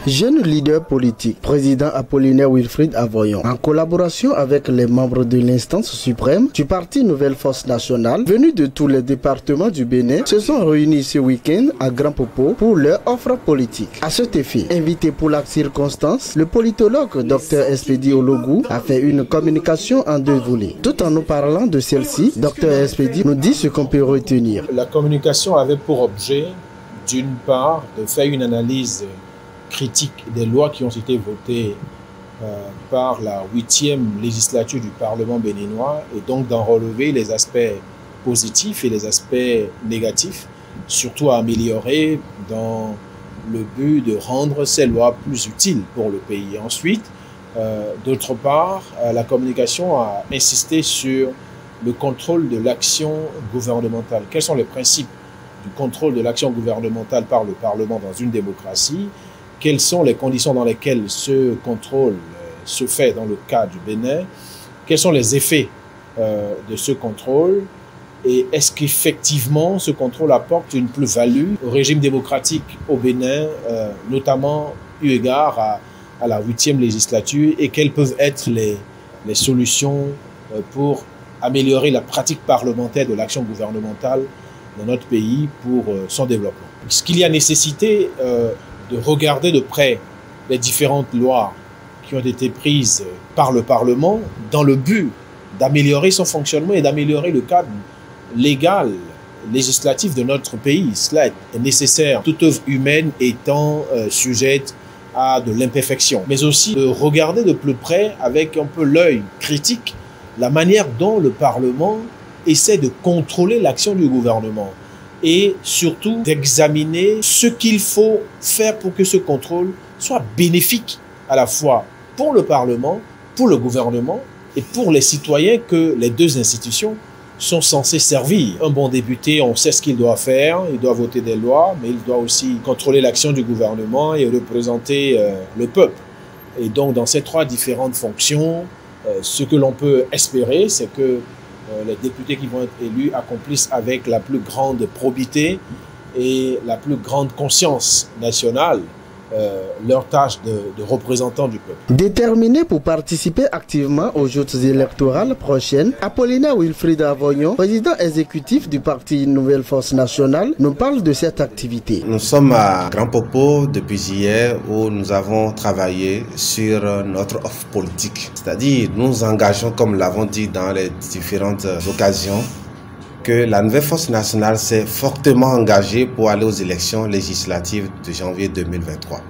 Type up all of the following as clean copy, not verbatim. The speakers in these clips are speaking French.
Jeune leader politique, président Apollinaire Wilfried Avoyon, en collaboration avec les membres de l'instance suprême du parti Nouvelle Force Nationale, venus de tous les départements du Bénin, se sont réunis ce week-end à Grand Popo pour leur offre politique. À cet effet, invité pour la circonstance, le politologue Dr Espedi Ologou a fait une communication en deux volets. Tout en nous parlant de celle-ci, Dr Espedi nous dit ce qu'on peut retenir. La communication avait pour objet, d'une part, de faire une analyse critique des lois qui ont été votées par la 8e législature du Parlement béninois et donc d'en relever les aspects positifs et les aspects négatifs, surtout à améliorer dans le but de rendre ces lois plus utiles pour le pays. Ensuite, d'autre part, la communication a insisté sur le contrôle de l'action gouvernementale. Quels sont les principes du contrôle de l'action gouvernementale par le Parlement dans une démocratie? Quelles sont les conditions dans lesquelles ce contrôle se fait dans le cas du Bénin? Quels sont les effets de ce contrôle? Et est-ce qu'effectivement ce contrôle apporte une plus-value au régime démocratique au Bénin, notamment eu égard à la 8e législature? Et quelles peuvent être les solutions pour améliorer la pratique parlementaire de l'action gouvernementale dans notre pays pour son développement? Est-ce qu'il y a nécessité de regarder de près les différentes lois qui ont été prises par le Parlement dans le but d'améliorer son fonctionnement et d'améliorer le cadre légal, législatif de notre pays? Cela est nécessaire, toute œuvre humaine étant sujette à de l'imperfection. Mais aussi de regarder de plus près, avec un peu l'œil critique, la manière dont le Parlement essaie de contrôler l'action du gouvernement. Et surtout d'examiner ce qu'il faut faire pour que ce contrôle soit bénéfique à la fois pour le Parlement, pour le gouvernement et pour les citoyens que les deux institutions sont censées servir. Un bon député, on sait ce qu'il doit faire, il doit voter des lois, mais il doit aussi contrôler l'action du gouvernement et représenter le peuple. Et donc dans ces trois différentes fonctions, ce que l'on peut espérer, c'est que les députés qui vont être élus accomplissent avec la plus grande probité et la plus grande conscience nationale leur tâche de représentants du peuple. Déterminé pour participer activement aux joutes électorales prochaines, Apollinaire Wilfried Avoyon, président exécutif du parti Nouvelle Force Nationale, nous parle de cette activité. Nous sommes à Grand Popo depuis hier où nous avons travaillé sur notre offre politique. C'est-à-dire, nous engageons, comme l'avons dit dans les différentes occasions, que la Nouvelle Force Nationale s'est fortement engagée pour aller aux élections législatives de janvier 2023.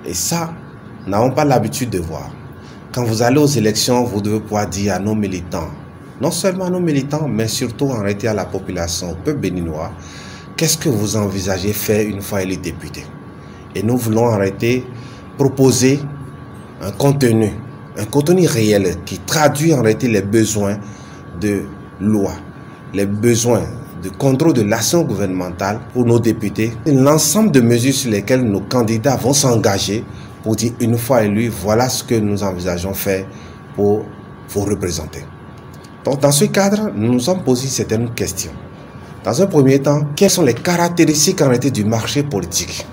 Et ça, nous n'avons pas l'habitude de voir. Quand vous allez aux élections, vous devez pouvoir dire à nos militants, non seulement à nos militants, mais surtout en réalité à la population, au peuple béninois, qu'est-ce que vous envisagez faire une fois élu député? Et nous voulons en réalité proposer un contenu réel qui traduit en réalité les besoins de loi, les besoins de contrôle de l'action gouvernementale pour nos députés, l'ensemble de mesures sur lesquelles nos candidats vont s'engager pour dire une fois élus, voilà ce que nous envisageons faire pour vous représenter. Donc dans ce cadre, nous nous sommes posé certaines questions. Dans un premier temps, quelles sont les caractéristiques en réalité du marché politique?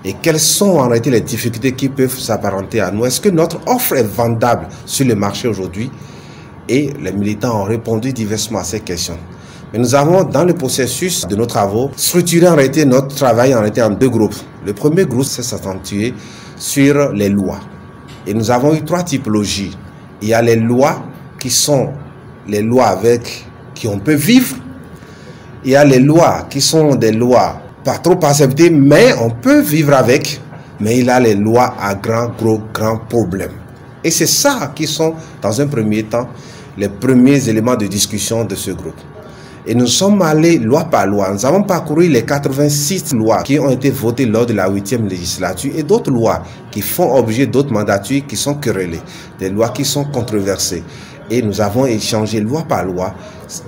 Et quelles sont en réalité les difficultés qui peuvent s'apparenter à nous? Est-ce que notre offre est vendable sur le marché aujourd'hui? Et les militants ont répondu diversement à ces questions. Mais nous avons, dans le processus de nos travaux, structuré en réalité notre travail en réalité en deux groupes. Le premier groupe s'est accentué sur les lois. Et nous avons eu trois typologies. Il y a les lois qui sont les lois avec qui on peut vivre. Il y a les lois qui sont des lois pas trop acceptées, mais on peut vivre avec. Mais il y a les lois à grands problèmes. Et c'est ça qui sont, dans un premier temps, les premiers éléments de discussion de ce groupe. Et nous sommes allés loi par loi. Nous avons parcouru les 86 lois qui ont été votées lors de la 8e législature et d'autres lois qui font objet d'autres mandatures qui sont querellées, des lois qui sont controversées. Et nous avons échangé loi par loi.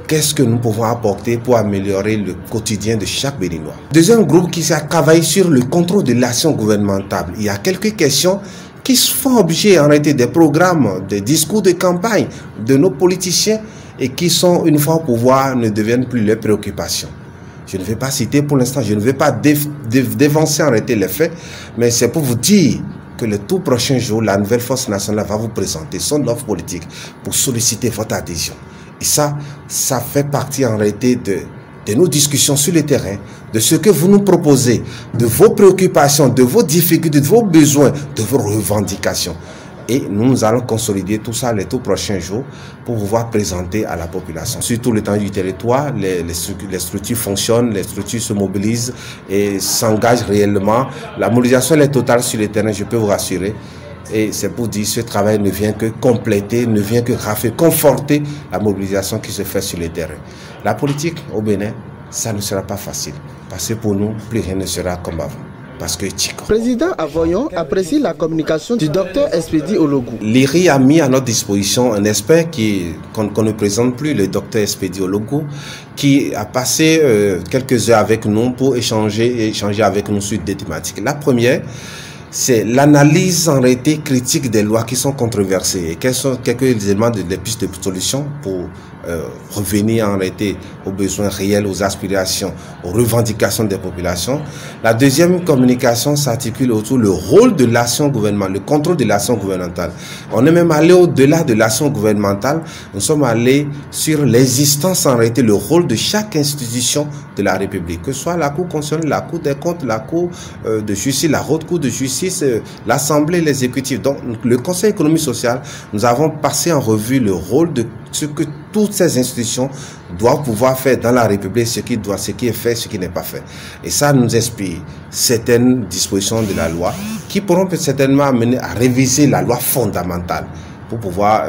Qu'est-ce que nous pouvons apporter pour améliorer le quotidien de chaque Béninois? Deuxième groupe qui a travaillé sur le contrôle de l'action gouvernementale. Il y a quelques questions qui font objet en réalité des programmes, des discours de campagne de nos politiciens et qui sont, une fois au pouvoir, ne deviennent plus leurs préoccupations. Je ne vais pas citer pour l'instant, je ne vais pas dévancer en réalité les faits, mais c'est pour vous dire que le tout prochain jour, la nouvelle force nationale va vous présenter son offre politique pour solliciter votre adhésion. Et ça fait partie en réalité de nos discussions sur le terrain, de ce que vous nous proposez, de vos préoccupations, de vos difficultés, de vos besoins, de vos revendications. Et nous allons consolider tout ça les tout prochains jours pour pouvoir présenter à la population. Sur tout le temps du territoire, les structures fonctionnent, les structures se mobilisent et s'engagent réellement. La mobilisation est totale sur le terrain, je peux vous rassurer. Et c'est pour dire que ce travail ne vient que compléter, ne vient que conforter la mobilisation qui se fait sur le terrain. La politique au Bénin, ça ne sera pas facile. Parce que pour nous, plus rien ne sera comme avant. Parce que Chico. Président Avoyon apprécie la communication du docteur Espedi Ologu. L'IRI a mis à notre disposition un expert qu'on ne présente plus, le docteur Espedi Ologu, qui a passé quelques heures avec nous pour échanger avec nous sur des thématiques. La première, c'est l'analyse en réalité critique des lois qui sont controversées et quels sont quelques éléments des pistes de solution pour revenir en réalité aux besoins réels, aux aspirations, aux revendications des populations. La deuxième communication s'articule autour du rôle de l'action gouvernementale, le contrôle de l'action gouvernementale. On est même allé au-delà de l'action gouvernementale, nous sommes allés sur l'existence en réalité, le rôle de chaque institution de la République, que ce soit la Cour constitutionnelle, la Cour des comptes, la Cour de justice, la Haute Cour de justice, l'Assemblée, l'exécutif. Donc le Conseil économique et social, nous avons passé en revue le rôle de ce que toutes ces institutions doivent pouvoir faire dans la République, ce qui est fait, ce qui n'est pas fait. Et ça nous inspire certaines dispositions de la loi qui pourront certainement amener à réviser la loi fondamentale pour pouvoir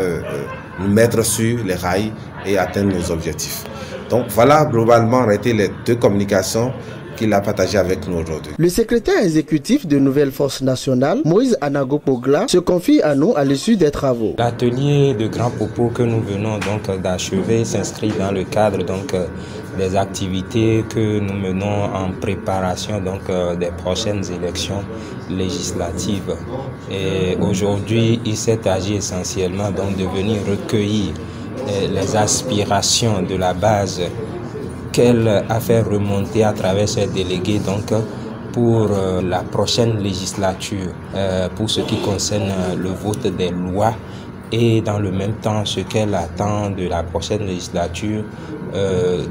nous mettre sur les rails et atteindre nos objectifs. Donc voilà globalement arrêté les deux communications qu'il a partagé avec nous aujourd'hui. Le secrétaire exécutif de Nouvelle Force Nationale, Moïse Anago Pogla, se confie à nous à l'issue des travaux. L'atelier de Grand Popo que nous venons donc d'achever s'inscrit dans le cadre donc des activités que nous menons en préparation donc des prochaines élections législatives. Et aujourd'hui, il s'est agi essentiellement donc de venir recueillir les aspirations de la base qu'elle a fait remonter à travers ses délégués donc pour la prochaine législature, pour ce qui concerne le vote des lois et dans le même temps ce qu'elle attend de la prochaine législature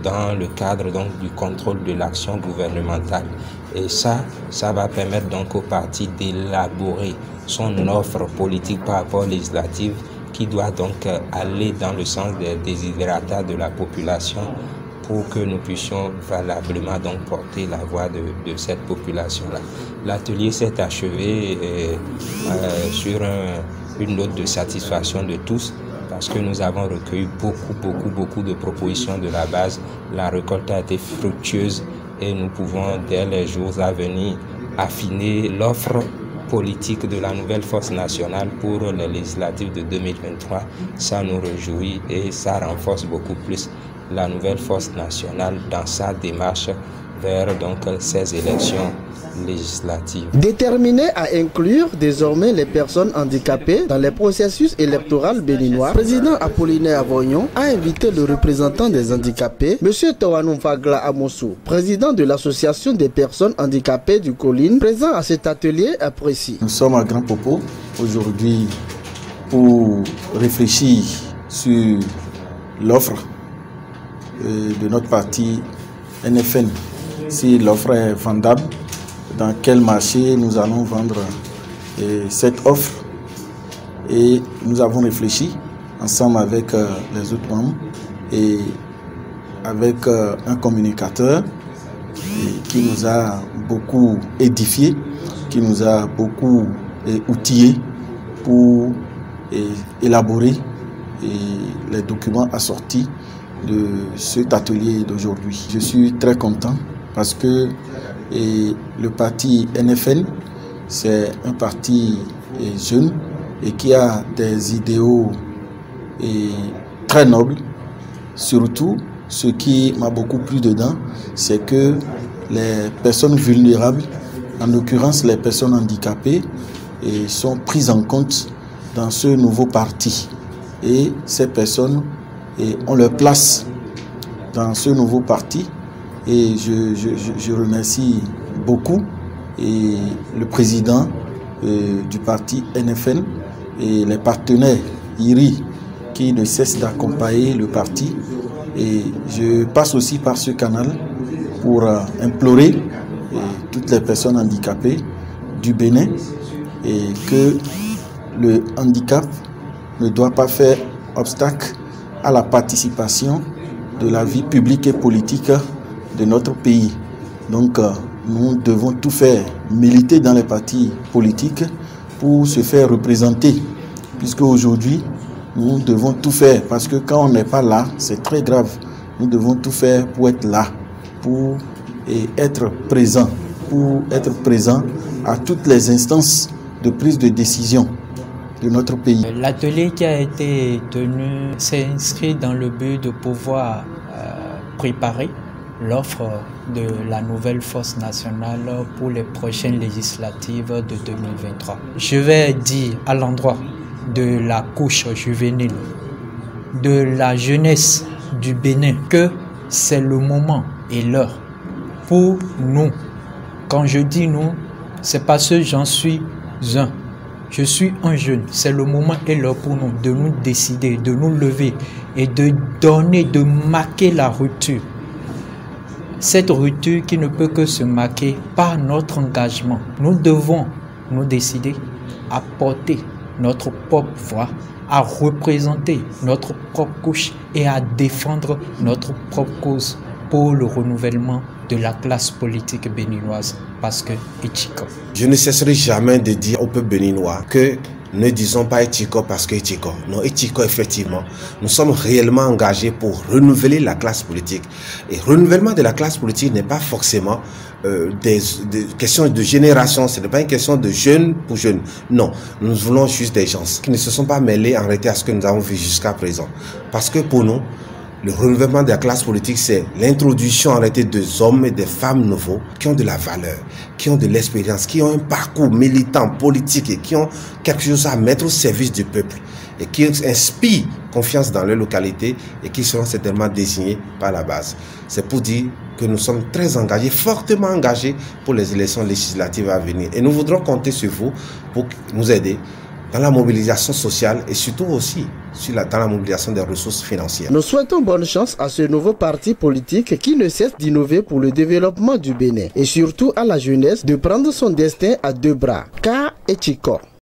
dans le cadre donc du contrôle de l'action gouvernementale. Et ça va permettre donc au parti d'élaborer son offre politique par rapport aux législatives qui doit donc aller dans le sens des desiderata de la population pour que nous puissions valablement donc porter la voix de cette population-là. L'atelier s'est achevé sur une note de satisfaction de tous parce que nous avons recueilli beaucoup de propositions de la base. La récolte a été fructueuse et nous pouvons dès les jours à venir affiner l'offre politique de la nouvelle force nationale pour les législatives de 2023. Ça nous réjouit et ça renforce beaucoup plus la nouvelle force nationale dans sa démarche vers donc ces élections législatives. Déterminé à inclure désormais les personnes handicapées dans les processus électoraux béninois, président Apollinaire Avoyon a invité le représentant des handicapés, M. Tawanou Fagla Amosou, président de l'association des personnes handicapées du Colline, présent à cet atelier apprécié. Nous sommes à Grand Popo aujourd'hui pour réfléchir sur l'offre de notre parti NFN, si l'offre est vendable, dans quel marché nous allons vendre cette offre. Et nous avons réfléchi ensemble avec les autres membres et avec un communicateur qui nous a beaucoup édifié, qui nous a beaucoup outillé pour élaborer les documents assortis de cet atelier d'aujourd'hui. Je suis très content parce que le parti NFN, c'est un parti jeune et qui a des idéaux très nobles. Surtout, ce qui m'a beaucoup plu dedans, c'est que les personnes vulnérables, en l'occurrence les personnes handicapées, sont prises en compte dans ce nouveau parti. Et ces personnes, on leur place dans ce nouveau parti Et je remercie beaucoup et le président du parti NFN et les partenaires IRI qui ne cessent d'accompagner le parti. Et je passe aussi par ce canal pour implorer toutes les personnes handicapées du Bénin et que le handicap ne doit pas faire obstacle à la participation de la vie publique et politique de notre pays. Donc nous devons tout faire, militer dans les partis politiques pour se faire représenter, puisque aujourd'hui nous devons tout faire, parce que quand on n'est pas là, c'est très grave. Nous devons tout faire pour être là, pour être présent à toutes les instances de prise de décision de notre pays. L'atelier qui a été tenu s'est inscrit dans le but de pouvoir préparer l'offre de la nouvelle force nationale pour les prochaines législatives de 2023. Je vais dire à l'endroit de la couche juvénile, de la jeunesse du Bénin, que c'est le moment et l'heure pour nous. Quand je dis nous, c'est parce que j'en suis un. Je suis un jeune. C'est le moment et l'heure pour nous de nous décider, de nous lever et de donner, de marquer la rupture. Cette rupture qui ne peut que se marquer par notre engagement. Nous devons nous décider à porter notre propre voix, à représenter notre propre couche et à défendre notre propre cause pour le renouvellement de la classe politique béninoise, parce que Etchiko. Je ne cesserai jamais de dire au peuple béninois que ne disons pas Etchiko parce que Etchiko. Non, Etchiko, effectivement, nous sommes réellement engagés pour renouveler la classe politique. Et renouvellement de la classe politique n'est pas forcément des questions de génération, ce n'est pas une question de jeunes pour jeunes. Non, nous voulons juste des gens qui ne se sont pas mêlés en réalité à ce que nous avons vu jusqu'à présent. Parce que pour nous, le renouvellement de la classe politique, c'est l'introduction en réalité des hommes et des femmes nouveaux qui ont de la valeur, qui ont de l'expérience, qui ont un parcours militant, politique et qui ont quelque chose à mettre au service du peuple et qui inspirent confiance dans leur localité et qui seront certainement désignés par la base. C'est pour dire que nous sommes très engagés, fortement engagés pour les élections législatives à venir. Et nous voudrons compter sur vous pour nous aider dans la mobilisation sociale et surtout aussi dans la mobilisation des ressources financières. Nous souhaitons bonne chance à ce nouveau parti politique qui ne cesse d'innover pour le développement du Bénin et surtout à la jeunesse de prendre son destin à deux bras. Ka Etchiko.